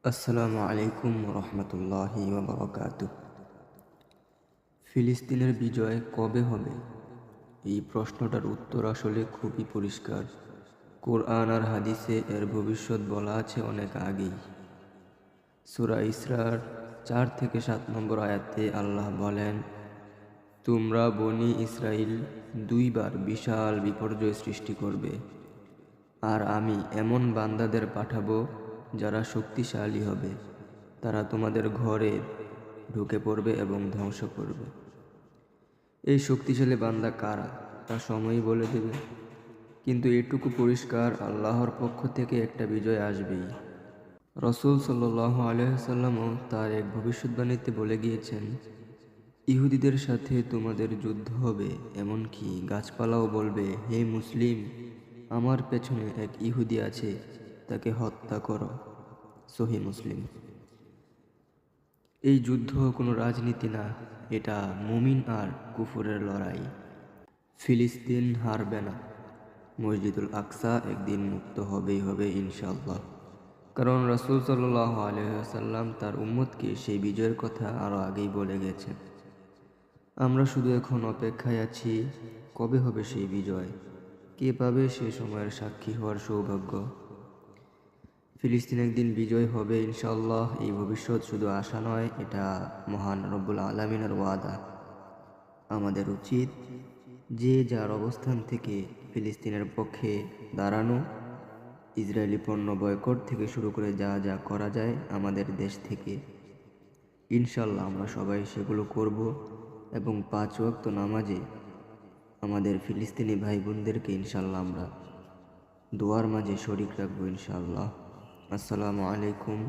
আসসালামু আলাইকুম রহমতুল্লাহি ওয়াবারাকাতুহ। ফিলিস্তিনের বিজয় কবে হবে? এই প্রশ্নটার উত্তর আসলে খুবই পরিষ্কার। কোরআন আর হাদিসে এর ভবিষ্যৎ বলা আছে অনেক আগেই। সূরা ইসরার 4-7 আয়াতে আল্লাহ বলেন, তোমরা বনি ইসরাইল দুইবার বিশাল বিপর্যয় সৃষ্টি করবে, আর আমি এমন বান্দাদের পাঠাবো যারা শক্তিশালী হবে। তারা তোমাদের ঘরে ঢুকে পড়বে এবং ধ্বংস করবে। এই শক্তিশালী বান্দা কারা তা সময়ই বলে দেবে, কিন্তু এটুকু পরিষ্কার, আল্লাহর পক্ষ থেকে একটা বিজয় আসবেই। রাসূল সাল্লাল্লাহু আলাইহি ওয়াসাল্লামও তার এক ভবিষ্যদ্বাণীতে বলে গিয়েছেন, ইহুদিদের সাথে তোমাদের যুদ্ধ হবে, এমনকি গাছপালাও বলবে, হে মুসলিম, আমার পেছনে এক ইহুদি আছে, তাকে হত্যা করো। সহিহ মুসলিম। এই যুদ্ধ কোনো রাজনীতি না, এটা মুমিন আর কুফরের লড়াই। ফিলিস্তিন হারবে না। মসজিদুল আকসা একদিন মুক্ত হবেই হবে ইনশাআল্লাহ। কারণ রাসূল সাল্লাল্লাহু আলাইহি ওয়াসাল্লাম তার উম্মতকে সেই বিজয়ের কথা আরও আগেই বলে গেছেন। আমরা শুধু এখন অপেক্ষায় আছি, কবে হবে সেই বিজয়, কে পাবে সে সময়ের সাক্ষী হওয়ার সৌভাগ্য। ফিলিস্তিন একদিন বিজয় হবে ইনশাআল্লাহ। এই ভবিষ্যৎ শুধু আশা নয়, এটা মহান রব্বুল আলামিনের ওয়াদা। আমাদের উচিত যে যার অবস্থান থেকে ফিলিস্তিনের পক্ষে দাঁড়ানো, ইসরায়েলি পণ্য বয়কট থেকে শুরু করে যা যা করা যায় আমাদের দেশ থেকে, ইনশাআল্লাহ আমরা সবাই সেগুলো করব এবং 5 ওয়াক্ত নামাজে আমাদের ফিলিস্তিনি ভাই বোনদেরকে ইনশাআল্লাহ আমরা দোয়ার মাঝে শরীক রাখবো ইনশাআল্লাহ। আসসালামু আলাইকুম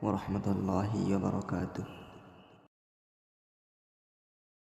ওয়া রাহমাতুল্লাহি ওয়া বারাকাতুহু।